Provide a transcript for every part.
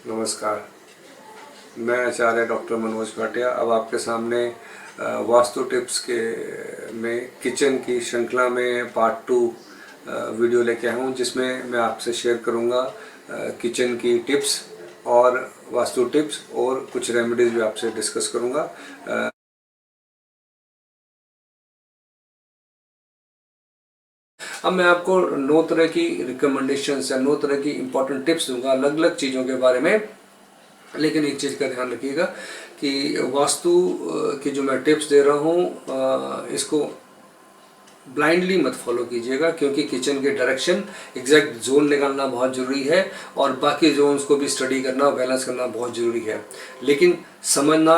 नमस्कार। मैं आचार्य डॉक्टर मनोज भाटिया अब आपके सामने वास्तु टिप्स के में किचन की श्रृंखला में पार्ट 2 वीडियो लेके आया हूँ, जिसमें मैं आपसे शेयर करूँगा किचन की टिप्स और वास्तु टिप्स और कुछ रेमेडीज़ भी आपसे डिस्कस करूँगा। अब मैं आपको 9 तरह की रिकमेंडेशंस या 9 तरह की इंपॉर्टेंट टिप्स दूंगा अलग अलग चीज़ों के बारे में। लेकिन एक चीज़ का ध्यान रखिएगा कि वास्तु की जो मैं टिप्स दे रहा हूँ इसको ब्लाइंडली मत फॉलो कीजिएगा, क्योंकि किचन के डायरेक्शन एग्जैक्ट जोन निकालना बहुत ज़रूरी है और बाकी जोन्स को भी स्टडी करना, बैलेंस करना बहुत ज़रूरी है, लेकिन समझना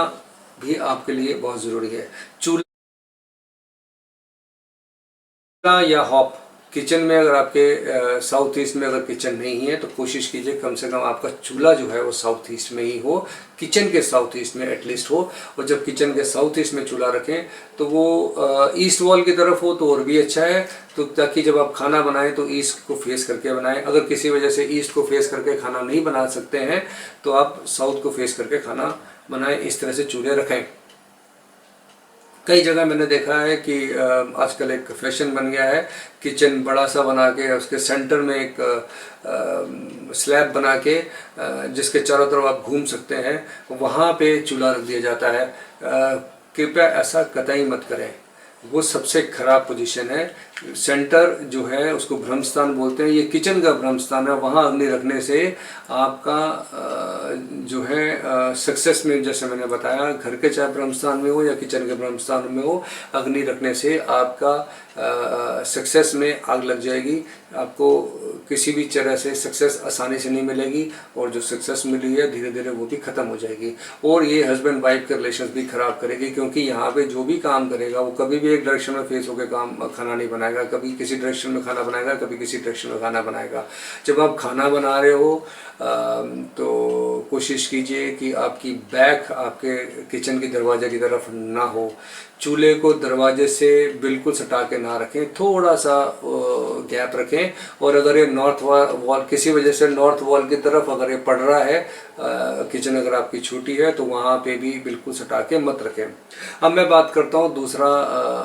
भी आपके लिए बहुत ज़रूरी है। चूल्हा या हॉप किचन में, अगर आपके साउथ ईस्ट में अगर किचन नहीं है तो कोशिश कीजिए कम से कम आपका चूल्हा जो है वो साउथ ईस्ट में ही हो, किचन के साउथ ईस्ट में एटलीस्ट हो। और जब किचन के साउथ ईस्ट में चूल्हा रखें तो वो ईस्ट वॉल की तरफ हो तो और भी अच्छा है, तो ताकि जब आप खाना बनाएं तो ईस्ट को फेस करके बनाएं। अगर किसी वजह से ईस्ट को फेस करके खाना नहीं बना सकते हैं तो आप साउथ को फेस करके खाना बनाएं। इस तरह से चूल्हे रखें। कई जगह मैंने देखा है कि आजकल एक फैशन बन गया है किचन बड़ा सा बना के उसके सेंटर में एक स्लैब बना के जिसके चारों तरफ आप घूम सकते हैं, वहाँ पे चूल्हा रख दिया जाता है। कृपया ऐसा कतई मत करें, वो सबसे खराब पोजीशन है। सेंटर जो है उसको ब्रह्मस्थान बोलते हैं, ये किचन का ब्रह्मस्थान है। वहाँ अग्नि रखने से आपका जो है सक्सेस में, जैसे मैंने बताया, घर के चाहे ब्रह्मस्थान में हो या किचन के ब्रह्मस्थान में हो, अग्नि रखने से आपका सक्सेस में आग लग जाएगी। आपको किसी भी तरह से सक्सेस आसानी से नहीं मिलेगी और जो सक्सेस मिली है धीरे धीरे वो भी ख़त्म हो जाएगी। और ये हस्बैंड वाइफ के रिलेशन भी ख़राब करेगी, क्योंकि यहाँ पे जो भी काम करेगा वो कभी भी एक डायरेक्शन में फेस होकर खाना नहीं बनाएगा। कभी किसी डायरेक्शन में खाना बनाएगा, कभी किसी डायरेक्शन में खाना बनाएगा। जब आप खाना बना रहे हो तो कोशिश कीजिए कि आपकी बैक आपके किचन के दरवाजे की तरफ ना हो। चूल्हे को दरवाजे से बिल्कुल सटा के ना रखें, थोड़ा सा गैप रखें। और अगर ये नॉर्थ वॉल किसी वजह से नॉर्थ वॉल की तरफ अगर ये पड़ रहा है, किचन अगर आपकी छोटी है, तो वहाँ पे भी बिल्कुल सटा के मत रखें। अब मैं बात करता हूँ दूसरा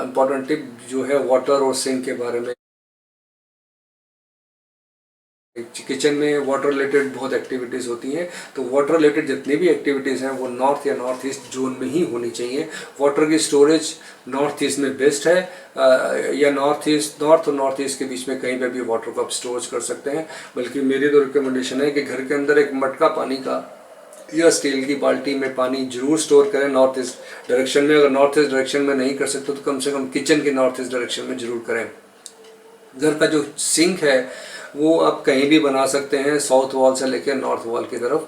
इम्पॉर्टेंट टिप जो है वाटर और सिंक के बारे में। किचन में वाटर रिलेटेड बहुत एक्टिविटीज़ होती हैं, तो वाटर रिलेटेड जितनी भी एक्टिविटीज़ हैं वो नॉर्थ या नॉर्थ ईस्ट जोन में ही होनी चाहिए। वाटर की स्टोरेज नॉर्थ ईस्ट में बेस्ट है, या नॉर्थ और नॉर्थ ईस्ट के बीच में कहीं पे भी वाटर को आप स्टोर कर सकते हैं। बल्कि मेरी तो रिकमेंडेशन है कि घर के अंदर एक मटका पानी का या स्टील की बाल्टी में पानी जरूर स्टोर करें नॉर्थ ईस्ट डायरेक्शन में। अगर नॉर्थ ईस्ट डायरेक्शन में नहीं कर सकते तो कम से कम किचन के नॉर्थ ईस्ट डायरेक्शन में जरूर करें। घर का जो सिंक है वो आप कहीं भी बना सकते हैं, साउथ वॉल से लेकर नॉर्थ वॉल की तरफ।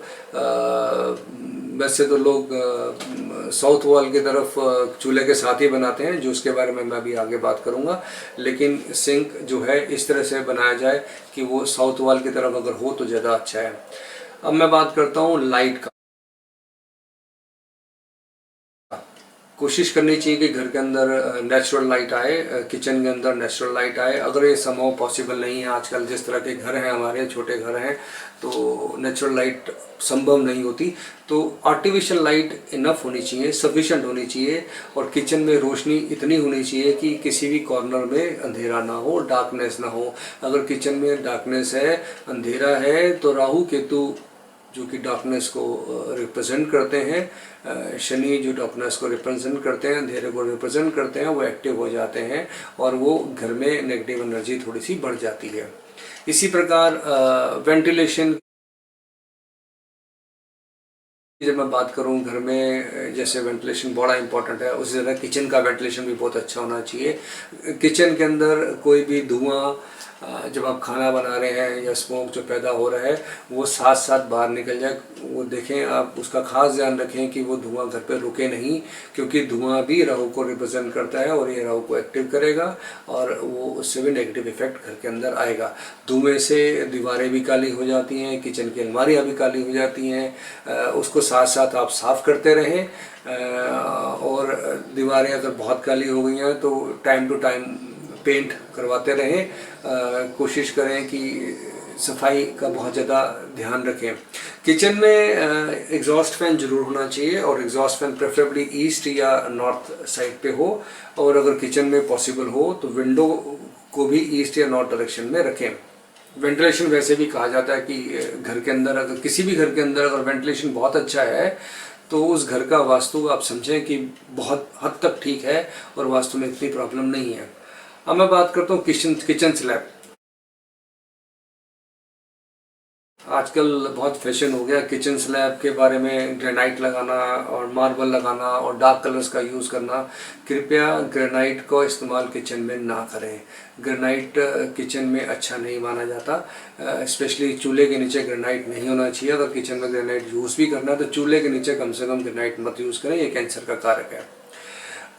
वैसे तो लोग साउथ वॉल की तरफ चूल्हे के साथ ही बनाते हैं, जो उसके बारे में मैं अभी आगे बात करूंगा। लेकिन सिंक जो है इस तरह से बनाया जाए कि वो साउथ वॉल की तरफ अगर हो तो ज़्यादा अच्छा है। अब मैं बात करता हूँ लाइट का। कोशिश करनी चाहिए कि घर के अंदर नेचुरल लाइट आए, किचन के अंदर नेचुरल लाइट आए। अगर ये संभव पॉसिबल नहीं है, आजकल जिस तरह के घर हैं, हमारे छोटे घर हैं, तो नेचुरल लाइट संभव नहीं होती, तो आर्टिफिशियल लाइट इनफ होनी चाहिए, सफिशेंट होनी चाहिए। और किचन में रोशनी इतनी होनी चाहिए कि किसी भी कॉर्नर में अंधेरा ना हो, डार्कनेस ना हो। अगर किचन में डार्कनेस है, अंधेरा है, तो राहु केतु जो कि डार्कनेस को रिप्रेजेंट करते हैं, शनि जो डार्कनेस को रिप्रेजेंट करते हैं, अंधेरे को रिप्रेजेंट करते हैं, वो एक्टिव हो जाते हैं और वो घर में नेगेटिव एनर्जी थोड़ी सी बढ़ जाती है। इसी प्रकार वेंटिलेशन, जब मैं बात करूं घर में, जैसे वेंटिलेशन बड़ा इंपॉर्टेंट है, उसी तरह किचन का वेंटिलेशन भी बहुत अच्छा होना चाहिए। किचन के अंदर कोई भी धुआं जब आप खाना बना रहे हैं या स्मोक जो पैदा हो रहा है वो साथ साथ बाहर निकल जाए, वो देखें आप, उसका खास ध्यान रखें कि वो धुआं घर पे रुके नहीं, क्योंकि धुआं भी राहु को रिप्रेजेंट करता है और ये राहु को एक्टिव करेगा और वो उससे भी नेगेटिव इफेक्ट घर के अंदर आएगा। धुएं से दीवारें भी काली हो जाती हैं, किचन की अलमारियाँ भी काली हो जाती हैं। उसको साथ साथ आप साफ़ करते रहें। और दीवारें अगर बहुत काली हो गई हैं तो टाइम टू टाइम पेंट करवाते रहें। कोशिश करें कि सफाई का बहुत ज़्यादा ध्यान रखें। किचन में एग्जॉस्ट फैन जरूर होना चाहिए और एग्जॉस्ट फैन प्रेफरेबली ईस्ट या नॉर्थ साइड पे हो, और अगर किचन में पॉसिबल हो तो विंडो को भी ईस्ट या नॉर्थ डायरेक्शन में रखें। वेंटिलेशन वैसे भी कहा जाता है कि घर के अंदर, अगर किसी भी घर के अंदर अगर वेंटिलेशन बहुत अच्छा है तो उस घर का वास्तु आप समझें कि बहुत हद तक ठीक है और वास्तु में इतनी प्रॉब्लम नहीं है। अब मैं बात करता हूँ किचन स्लैब। आजकल बहुत फैशन हो गया किचन स्लैब के बारे में, ग्रेनाइट लगाना और मार्बल लगाना और डार्क कलर्स का यूज़ करना। कृपया ग्रेनाइट को इस्तेमाल किचन में ना करें। ग्रेनाइट किचन में अच्छा नहीं माना जाता, स्पेशली चूल्हे के नीचे ग्रेनाइट नहीं होना चाहिए। अगर किचन में ग्रेनाइट यूज़ भी करना है तो चूल्हे के नीचे कम से कम ग्रेनाइट मत यूज़ करें, ये कैंसर का कारक है।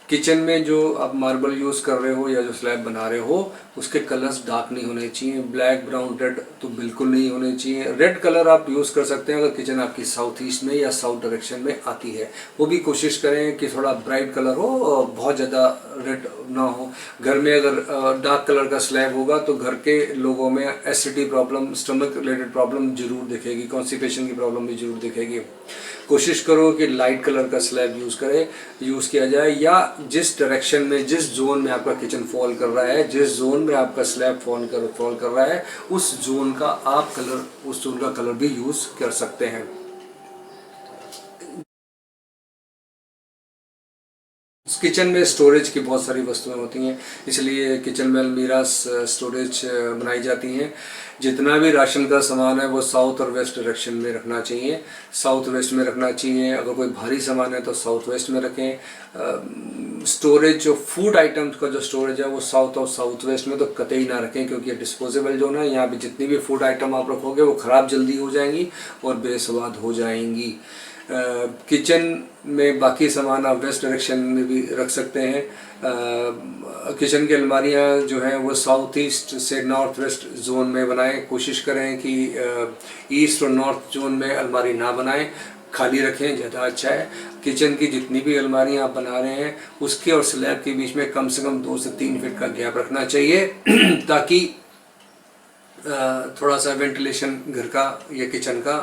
किचन में जो आप मार्बल यूज़ कर रहे हो या जो स्लैब बना रहे हो उसके कलर्स डार्क नहीं होने चाहिए। ब्लैक, ब्राउन, रेड तो बिल्कुल नहीं होने चाहिए। रेड कलर आप यूज़ कर सकते हैं अगर किचन आपकी साउथ ईस्ट में या साउथ डायरेक्शन में आती है, वो भी कोशिश करें कि थोड़ा ब्राइट कलर हो और बहुत ज़्यादा रेड ना हो। घर में अगर डार्क कलर का स्लैब होगा तो घर के लोगों में acidity problem, stomach related problem जरूर दिखेगी, कॉन्स्टिपेशन की प्रॉब्लम भी जरूर दिखेगी। कोशिश करो कि लाइट कलर का स्लैब यूज़ किया जाए, या जिस डायरेक्शन में, जिस जोन में आपका किचन फॉल कर रहा है, जिस जोन में आपका स्लैब फॉल कर रहा है उस जोन का कलर भी यूज़ कर सकते हैं। किचन में स्टोरेज की बहुत सारी वस्तुएं होती हैं, इसलिए किचन में अलमीरा स्टोरेज बनाई जाती हैं। जितना भी राशन का सामान है वो साउथ और वेस्ट डायरेक्शन में रखना चाहिए, साउथ वेस्ट में रखना चाहिए। अगर कोई भारी सामान है तो साउथ वेस्ट में रखें। स्टोरेज जो फूड आइटम्स का जो स्टोरेज है वो साउथ और साउथ वेस्ट में तो कतई ना रखें, क्योंकि ये डिस्पोजेबल जोन है। यहाँ पे जितनी भी फूड आइटम आप रखोगे वो ख़राब जल्दी हो जाएंगी और बेस्वाद हो जाएंगी। किचन में बाकी सामान आप वेस्ट डायरेक्शन में भी रख सकते हैं। किचन की अलमारियाँ जो हैं वो साउथ ईस्ट से नॉर्थ वेस्ट जोन में बनाएं। कोशिश करें कि ईस्ट और नॉर्थ जोन में अलमारी ना बनाएं, खाली रखें, ज़्यादा अच्छा है। किचन की जितनी भी अलमारियाँ आप बना रहे हैं उसके और स्लैब के बीच में कम से कम 2 से 3 फीट का गैप रखना चाहिए ताकि थोड़ा सा वेंटिलेशन घर का या किचन का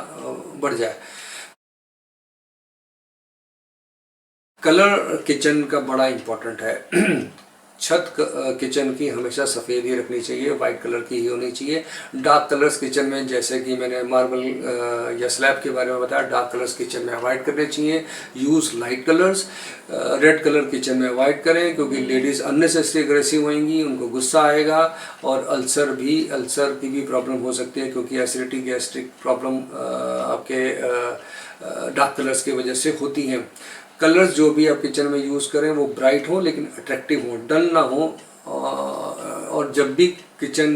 बढ़ जाए। कलर किचन का बड़ा इम्पोर्टेंट है। छत किचन की हमेशा सफ़ेद ही रखनी चाहिए, वाइट कलर की ही होनी चाहिए। डार्क कलर्स किचन में, जैसे कि मैंने मार्बल या स्लैब के बारे में बताया, डार्क कलर्स किचन में अवॉइड करने चाहिए। Use light colours. Red colour kitchen में अवॉइड करें क्योंकि लेडीज़ अननेसेसरी अग्रेसिव होंगी, उनको गुस्सा आएगा और अल्सर की भी प्रॉब्लम हो सकती है, क्योंकि एसिडिटी, गैस्ट्रिक प्रॉब्लम आपके डार्क कलर्स की वजह से होती हैं। कलर्स जो भी आप किचन में यूज़ करें वो ब्राइट हो लेकिन अट्रैक्टिव हो, डल ना हो। और जब भी किचन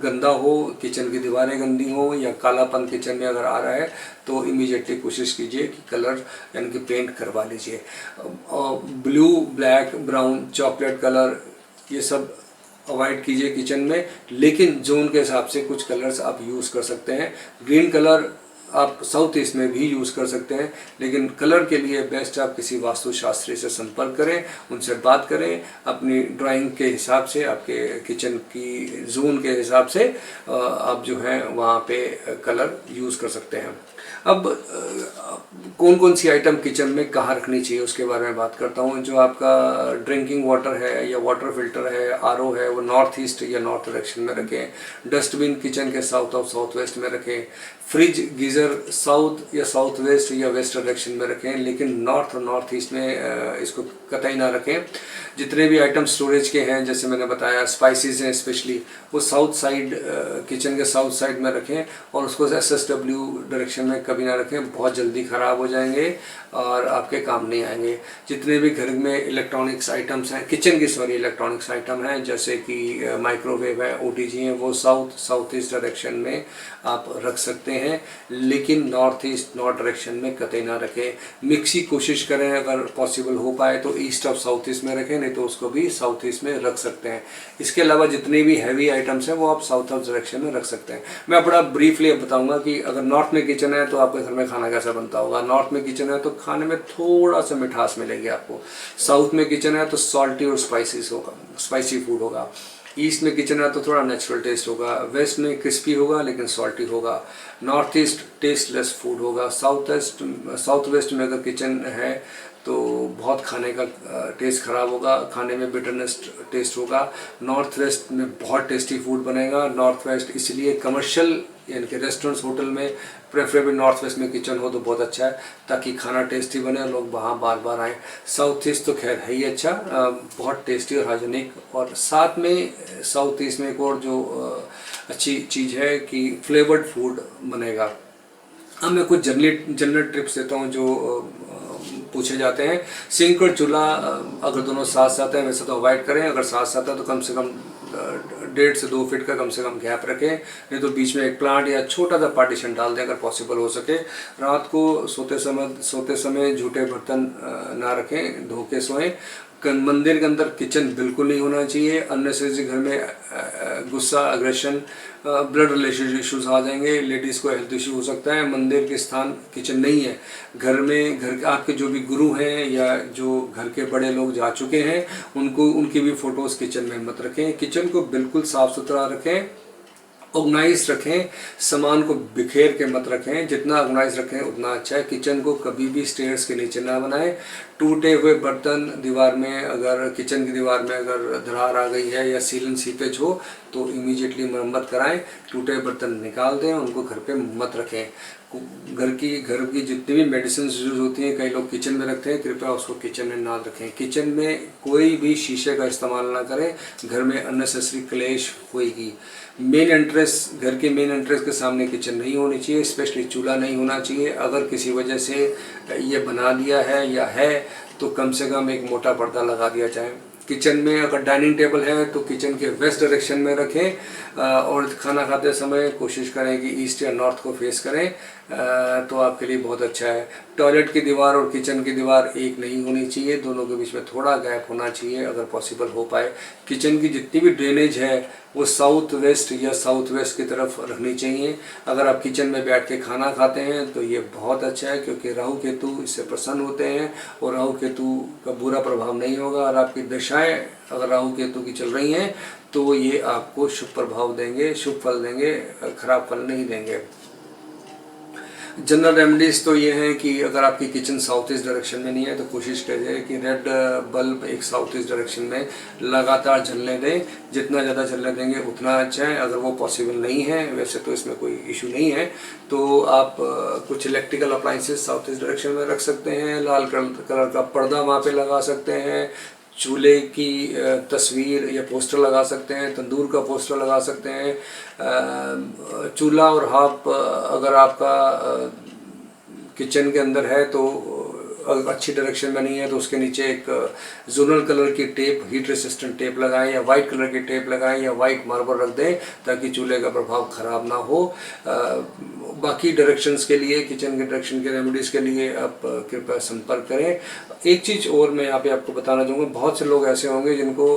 गंदा हो, किचन की दीवारें गंदी हो या कालापन किचन में अगर आ रहा है तो इमीडिएटली कोशिश कीजिए कि कलर यानी कि पेंट करवा लीजिए। Blue, black, brown, chocolate colour ये सब अवॉइड कीजिए किचन में, लेकिन जोन के हिसाब से कुछ कलर्स आप यूज़ कर सकते हैं। ग्रीन कलर आप साउथ ईस्ट में भी यूज़ कर सकते हैं, लेकिन कलर के लिए बेस्ट आप किसी वास्तुशास्त्री से संपर्क करें, उनसे बात करें। अपनी ड्राइंग के हिसाब से, आपके किचन की जोन के हिसाब से आप जो है वहाँ पे कलर यूज़ कर सकते हैं। अब कौन कौन सी आइटम किचन में कहाँ रखनी चाहिए उसके बारे में बात करता हूँ। जो आपका ड्रिंकिंग वाटर है या वाटर फिल्टर है, आरओ है, वो नॉर्थ ईस्ट या नॉर्थ डायरेक्शन में रखें। डस्टबिन किचन के साउथ और साउथ वेस्ट में रखें। फ्रिज, गीज़र साउथ या साउथ वेस्ट या वेस्ट डायरेक्शन में रखें, लेकिन नॉर्थ और नॉर्थ ईस्ट में इसको कतई ना रखें। जितने भी आइटम स्टोरेज के हैं, जैसे मैंने बताया स्पाइसेस हैं स्पेशली, वो साउथ साइड, किचन के साउथ साइड में रखें और उसको SSW डायरेक्शन में कभी ना रखें, बहुत जल्दी ख़राब हो जाएंगे और आपके काम नहीं आएंगे। जितने भी घर में इलेक्ट्रॉनिक्स आइटम्स हैं, किचन की इलेक्ट्रॉनिक्स आइटम हैं, जैसे कि माइक्रोवेव है, OTG हैं, वो साउथ ईस्ट डायरेक्शन में आप रख सकते हैं, लेकिन नॉर्थ डायरेक्शन में कतई ना रखें। मिक्सी कोशिश करें अगर पॉसिबल हो पाए तो ईस्ट ऑफ साउथ ईस्ट में रखें, नहीं तो उसको भी साउथ ईस्ट में रख सकते हैं। इसके अलावा जितने भी हैवी आइटम्स हैं वो आप साउथ ऑफ डायरेक्शन में रख सकते हैं। मैं बड़ा ब्रीफली बताऊंगा कि अगर नॉर्थ में किचन है तो आपके घर में खाना कैसा बनता होगा। नॉर्थ में किचन है तो खाने में थोड़ा सा मिठास मिलेगी आपको। साउथ में किचन है तो सॉल्टी और स्पाइसी फूड होगा। ईस्ट में किचन है तो थोड़ा नेचुरल टेस्ट होगा, वेस्ट में क्रिस्पी होगा लेकिन सॉल्टी होगा, नॉर्थ ईस्ट टेस्टलेस फूड होगा, साउथ वेस्ट में अगर किचन है तो बहुत खाने का टेस्ट ख़राब होगा, खाने में बिटरनेस टेस्ट होगा। नॉर्थ वेस्ट में बहुत टेस्टी फूड बनेगा। नॉर्थ वेस्ट इसलिए कमर्शियल यानी कि रेस्टोरेंट्स होटल में प्रेफरेबल नॉर्थ वेस्ट में किचन हो तो बहुत अच्छा है, ताकि खाना टेस्टी बने और लोग वहाँ बार बार आएँ। साउथ ईस्ट तो खैर है ही अच्छा, बहुत टेस्टी और हाइजीनिक, और साथ में साउथ ईस्ट में एक और जो अच्छी चीज़ है कि फ्लेवर्ड फूड बनेगा। अब मैं कुछ जनरल टिप्स देता हूँ जो पूछे जाते हैं। सिंक और चूल्हा अगर दोनों साथ साथ हैं वैसे तो अवॉइड करें, अगर साथ साथ है तो कम से कम 1.5 से 2 फीट का कम से कम गैप रखें, नहीं तो बीच में एक प्लांट या छोटा सा पार्टीशन डाल दें अगर पॉसिबल हो सके। रात को सोते समय झूठे बर्तन ना रखें, धो के सोएं। मंदिर के अंदर किचन बिल्कुल नहीं होना चाहिए। अननेसेसरी घर में गुस्सा, अग्रेशन, ब्लड रिलेशन इश्यूज आ जाएंगे, लेडीज़ को हेल्थ इशू हो सकता है। मंदिर के स्थान किचन नहीं है। घर में घर के आपके जो भी गुरु हैं या जो घर के बड़े लोग जा चुके हैं उनकी भी फ़ोटोज़ किचन में मत रखें। किचन को बिल्कुल साफ़ सुथरा रखें, ऑर्गेनाइज रखें, सामान को बिखेर के मत रखें। जितना ऑर्गेनाइज रखें उतना अच्छा है। किचन को कभी भी स्टेयर्स के नीचे ना बनाएं। टूटे हुए बर्तन दीवार में, अगर किचन की दीवार में अगर दरार आ गई है या सीलन सीपेज हो तो इमीडिएटली मरम्मत कराएं। टूटे बर्तन निकाल दें, उनको घर पे मत रखें। घर की जितनी भी मेडिसिन यूज होती हैं कई लोग किचन में रखते हैं, कृपया उसको किचन में ना रखें। किचन में कोई भी शीशे का इस्तेमाल ना करें, घर में अननेसेसरी क्लेश होएगी। घर के मेन एंट्रेंस के सामने किचन नहीं होनी चाहिए, स्पेशली चूल्हा नहीं होना चाहिए। अगर किसी वजह से ये बना दिया है या है तो कम से कम एक मोटा पर्दा लगा दिया जाए। किचन में अगर डाइनिंग टेबल है तो किचन के वेस्ट डायरेक्शन में रखें और खाना खाते समय कोशिश करें कि ईस्ट या नॉर्थ को फेस करें, तो आपके लिए बहुत अच्छा है। टॉयलेट की दीवार और किचन की दीवार एक नहीं होनी चाहिए, दोनों के बीच में थोड़ा गैप होना चाहिए अगर पॉसिबल हो पाए। किचन की जितनी भी ड्रेनेज है वो साउथ वेस्ट या साउथ वेस्ट की तरफ रखनी चाहिए। अगर आप किचन में बैठ के खाना खाते हैं तो ये बहुत अच्छा है, क्योंकि राहु केतु इससे प्रसन्न होते हैं और राहु केतु का बुरा प्रभाव नहीं होगा। और आपकी दशाएं अगर राहु केतु की चल रही हैं तो ये आपको शुभ प्रभाव देंगे, शुभ फल देंगे, खराब फल नहीं देंगे। जनरल रेमेडीज़ तो ये हैं कि अगर आपकी किचन साउथ ईस्ट डायरेक्शन में नहीं है तो कोशिश करिए कि रेड बल्ब एक साउथ ईस्ट डायरेक्शन में लगातार जलने दें। जितना ज़्यादा जलने देंगे उतना अच्छा है। अगर वो पॉसिबल नहीं है, वैसे तो इसमें कोई इशू नहीं है, तो आप कुछ electrical appliances south east direction में रख सकते हैं। लाल कलर का पर्दा वहाँ पे लगा सकते हैं। चूल्हे की तस्वीर या पोस्टर लगा सकते हैं, तंदूर का पोस्टर लगा सकते हैं। चूल्हा और हाफ अगर आपका किचन के अंदर है तो अच्छी डायरेक्शन में नहीं है तो उसके नीचे एक जोनल कलर की टेप, हीट रेसिस्टेंट टेप लगाएं या वाइट कलर की टेप लगाएं या वाइट मार्बल रख दें ताकि चूल्हे का प्रभाव खराब ना हो। बाकी डायरेक्शंस के लिए, किचन के डायरेक्शन के रेमेडीज़ के लिए आप कृपया संपर्क करें। एक चीज़ और मैं यहाँ पे आपको बताना चाहूँगा, बहुत से लोग ऐसे होंगे जिनको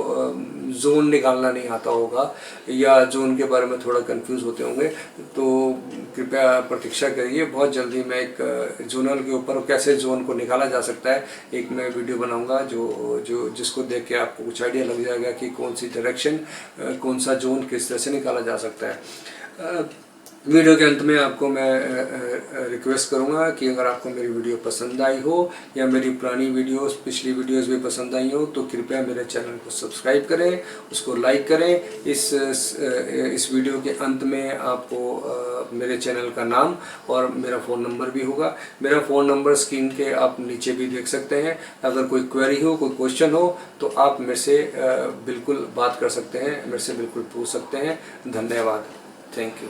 जोन निकालना नहीं आता होगा या जोन के बारे में थोड़ा कंफ्यूज होते होंगे, तो कृपया प्रतीक्षा करिए। बहुत जल्दी मैं एक जोनल के ऊपर कैसे जोन को निकाला जा सकता है एक मैं वीडियो बनाऊंगा जिसको देख के आपको कुछ आइडिया लग जाएगा कि कौन सी डायरेक्शन, कौन सा जोन किस तरह से निकाला जा सकता है। वीडियो के अंत में आपको मैं रिक्वेस्ट करूंगा कि अगर आपको मेरी वीडियो पसंद आई हो या मेरी पुरानी वीडियोस, पिछली वीडियोस भी पसंद आई हो तो कृपया मेरे चैनल को सब्सक्राइब करें, उसको लाइक करें। इस वीडियो के अंत में आपको मेरे चैनल का नाम और मेरा फ़ोन नंबर भी होगा। मेरा फ़ोन नंबर स्क्रीन के आप नीचे भी देख सकते हैं। अगर कोई क्वेरी हो, कोई क्वेश्चन हो तो आप मेरे से बिल्कुल बात कर सकते हैं, मेरे से बिल्कुल पूछ सकते हैं। धन्यवाद। Thank you.